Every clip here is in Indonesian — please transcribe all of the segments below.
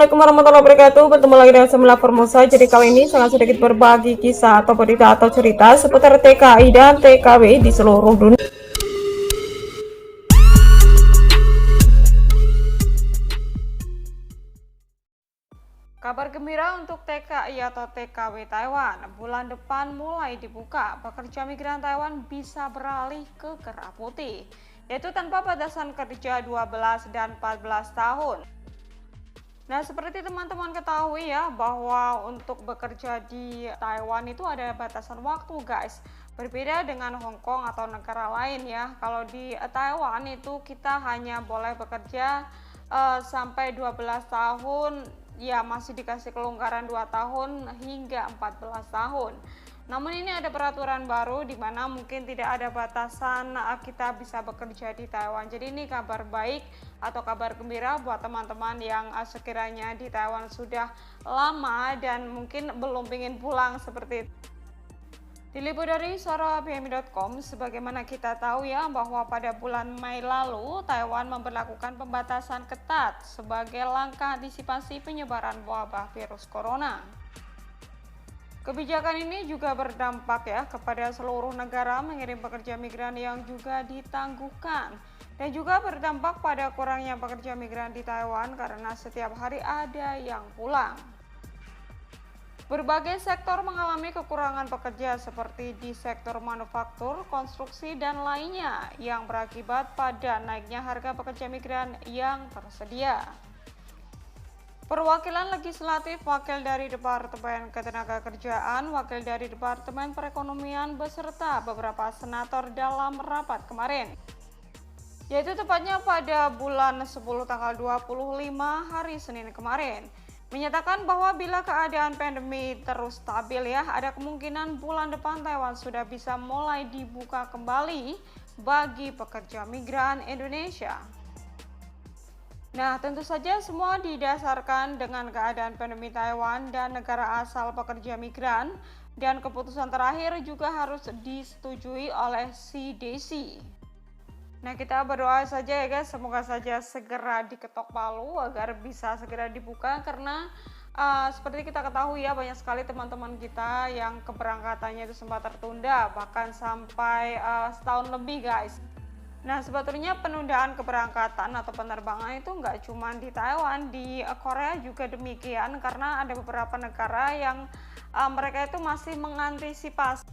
Assalamualaikum warahmatullahi wabarakatuh. Bertemu lagi dengan Semula Formosa. Jadi kali ini sangat sedikit berbagi kisah atau berita atau cerita seputar TKI dan TKW di seluruh dunia. Kabar gembira untuk TKI atau TKW Taiwan. Bulan depan mulai dibuka. Pekerja migran Taiwan bisa beralih ke Kerah Putih, yaitu tanpa batasan kerja 12 dan 14 tahun. Nah, seperti teman-teman ketahui ya, bahwa untuk bekerja di Taiwan itu ada batasan waktu, guys. Berbeda dengan Hong Kong atau negara lain ya. Kalau di Taiwan itu kita hanya boleh bekerja sampai 12 tahun, ya masih dikasih kelonggaran 2 tahun hingga 14 tahun. Namun ini ada peraturan baru di mana mungkin tidak ada batasan kita bisa bekerja di Taiwan. Jadi ini kabar baik atau kabar gembira buat teman-teman yang sekiranya di Taiwan sudah lama dan mungkin belum ingin pulang seperti itu. Diliput dari suarabmi.com, sebagaimana kita tahu ya bahwa pada bulan Mei lalu Taiwan memberlakukan pembatasan ketat sebagai langkah antisipasi penyebaran wabah virus corona. Kebijakan ini juga berdampak ya kepada seluruh negara mengirim pekerja migran yang juga ditangguhkan, dan juga berdampak pada kurangnya pekerja migran di Taiwan karena setiap hari ada yang pulang. Berbagai sektor mengalami kekurangan pekerja seperti di sektor manufaktur, konstruksi, dan lainnya yang berakibat pada naiknya harga pekerja migran yang tersedia. Perwakilan legislatif, wakil dari Departemen Ketenagakerjaan, wakil dari Departemen Perekonomian, beserta beberapa senator dalam rapat kemarin, yaitu tepatnya pada bulan 10 tanggal 25 hari Senin kemarin, menyatakan bahwa bila keadaan pandemi terus stabil ya, ada kemungkinan bulan depan Taiwan sudah bisa mulai dibuka kembali bagi pekerja migran Indonesia. Nah, tentu saja semua didasarkan dengan keadaan pandemi Taiwan dan negara asal pekerja migran, dan keputusan terakhir juga harus disetujui oleh CDC. Nah, kita berdoa saja ya guys, semoga saja segera diketok palu agar bisa segera dibuka, karena seperti kita ketahui ya, banyak sekali teman-teman kita yang keberangkatannya itu sempat tertunda bahkan sampai setahun lebih guys. Nah, sebetulnya penundaan keberangkatan atau penerbangan itu nggak cuma di Taiwan, di Korea juga demikian, karena ada beberapa negara yang mereka itu masih mengantisipasi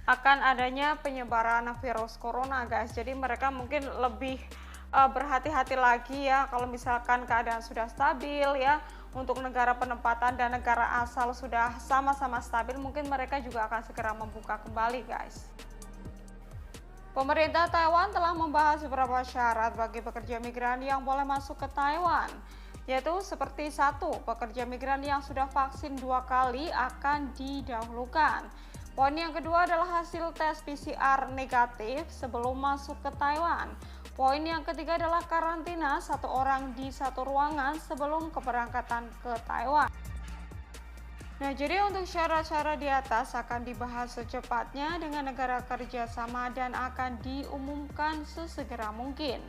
akan adanya penyebaran virus corona guys. Jadi mereka mungkin lebih berhati-hati lagi ya, kalau misalkan keadaan sudah stabil ya, untuk negara penempatan dan negara asal sudah sama-sama stabil, mungkin mereka juga akan segera membuka kembali guys. Pemerintah Taiwan telah membahas beberapa syarat bagi pekerja migran yang boleh masuk ke Taiwan, yaitu seperti 1. Pekerja migran yang sudah vaksin 2 kali akan didahulukan. Poin yang kedua adalah hasil tes PCR negatif sebelum masuk ke Taiwan. Poin yang ketiga adalah karantina 1 orang di 1 ruangan sebelum keberangkatan ke Taiwan. Nah, jadi untuk syarat-syarat di atas akan dibahas secepatnya dengan negara kerjasama dan akan diumumkan sesegera mungkin.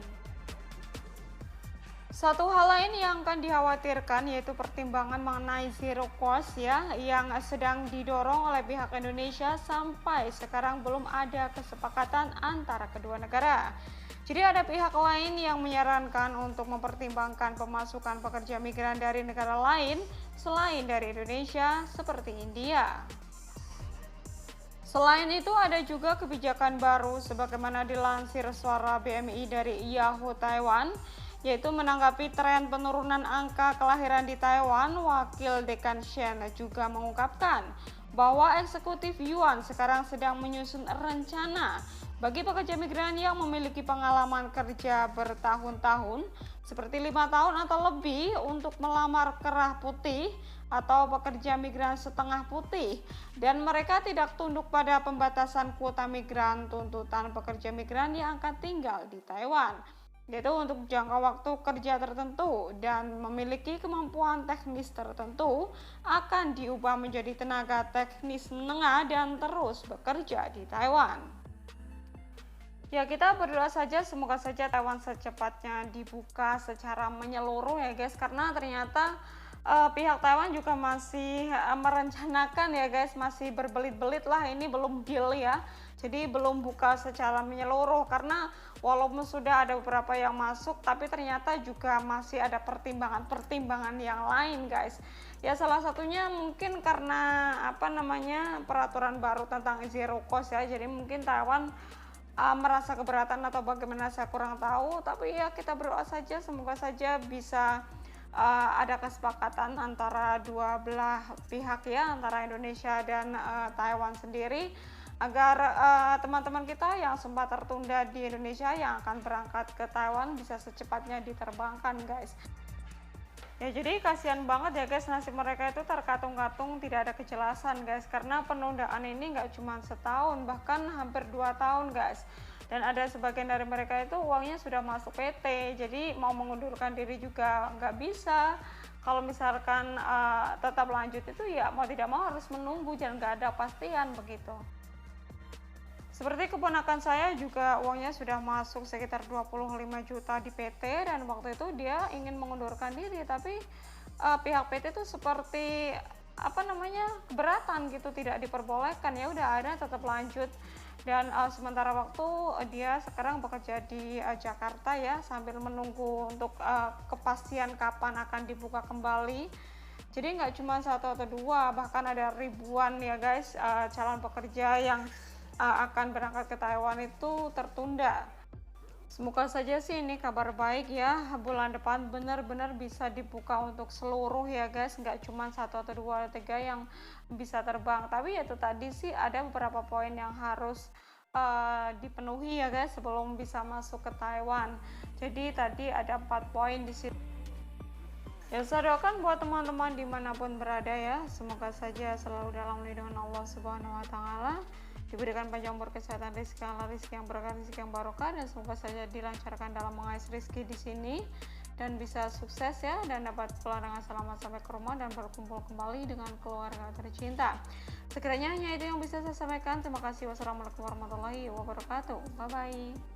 Satu hal lain yang akan dikhawatirkan yaitu pertimbangan mengenai zero cost ya, yang sedang didorong oleh pihak Indonesia. Sampai sekarang belum ada kesepakatan antara kedua negara. Jadi ada pihak lain yang menyarankan untuk mempertimbangkan pemasukan pekerja migran dari negara lain selain dari Indonesia seperti India. Selain itu ada juga kebijakan baru sebagaimana dilansir Suara BMI dari Yahoo Taiwan, yaitu menanggapi tren penurunan angka kelahiran di Taiwan. Wakil Dekan Shen juga mengungkapkan bahwa eksekutif Yuan sekarang sedang menyusun rencana bagi pekerja migran yang memiliki pengalaman kerja bertahun-tahun, seperti 5 tahun atau lebih, untuk melamar kerah putih atau pekerja migran setengah putih, dan mereka tidak tunduk pada pembatasan kuota migran. Tuntutan pekerja migran yang akan tinggal di Taiwan, yaitu untuk jangka waktu kerja tertentu dan memiliki kemampuan teknis tertentu, akan diubah menjadi tenaga teknis menengah dan terus bekerja di Taiwan. Ya, kita berdoa saja semoga saja Taiwan secepatnya dibuka secara menyeluruh ya guys, karena ternyata pihak Taiwan juga masih merencanakan ya guys, masih berbelit-belit lah, ini belum deal ya. Jadi belum buka secara menyeluruh karena walaupun sudah ada beberapa yang masuk, tapi ternyata juga masih ada pertimbangan-pertimbangan yang lain guys. Ya salah satunya mungkin karena apa namanya peraturan baru tentang zero cost ya. Jadi mungkin Taiwan merasa keberatan atau bagaimana saya kurang tahu, tapi ya kita berdoa saja semoga saja bisa ada kesepakatan antara dua belah pihak ya, antara Indonesia dan Taiwan sendiri, agar teman-teman kita yang sempat tertunda di Indonesia yang akan berangkat ke Taiwan bisa secepatnya diterbangkan guys. Ya jadi kasihan banget ya guys, nasib mereka itu terkatung-katung, tidak ada kejelasan guys, karena penundaan ini nggak cuma setahun, bahkan hampir 2 tahun guys. Dan ada sebagian dari mereka itu uangnya sudah masuk PT, jadi mau mengundurkan diri juga nggak bisa. Kalau misalkan tetap lanjut itu ya mau tidak mau harus menunggu dan nggak ada pastian begitu. Seperti keponakan saya juga uangnya sudah masuk sekitar 25 juta di PT, dan waktu itu dia ingin mengundurkan diri, tapi pihak PT itu seperti apa namanya keberatan gitu, tidak diperbolehkan. Ya udah ada tetap lanjut, dan sementara waktu dia sekarang bekerja di Jakarta ya, sambil menunggu untuk kepastian kapan akan dibuka kembali. Jadi nggak cuma satu atau dua, bahkan ada ribuan ya guys calon pekerja yang akan berangkat ke Taiwan itu tertunda. Semoga saja sih ini kabar baik ya, bulan depan benar-benar bisa dibuka untuk seluruh ya guys, nggak cuma satu atau dua atau tiga yang bisa terbang. Tapi itu tadi sih ada beberapa poin yang harus dipenuhi ya guys sebelum bisa masuk ke Taiwan. Jadi tadi ada 4 poin di situ. Ya saya doakan buat teman-teman dimanapun berada ya, semoga saja selalu dalam lindungan Allah Subhanahu Wa Taala, diberikan panjang umur, kesehatan, rezeki yang berkah, rezeki yang barokah, dan semoga saja dilancarkan dalam mengais rezeki di sini dan bisa sukses ya, dan dapat pulang dengan selamat sampai ke rumah dan berkumpul kembali dengan keluarga tercinta. Sekiranya hanya itu yang bisa saya sampaikan. Terima kasih. Wassalamualaikum warahmatullahi wabarakatuh. Bye bye.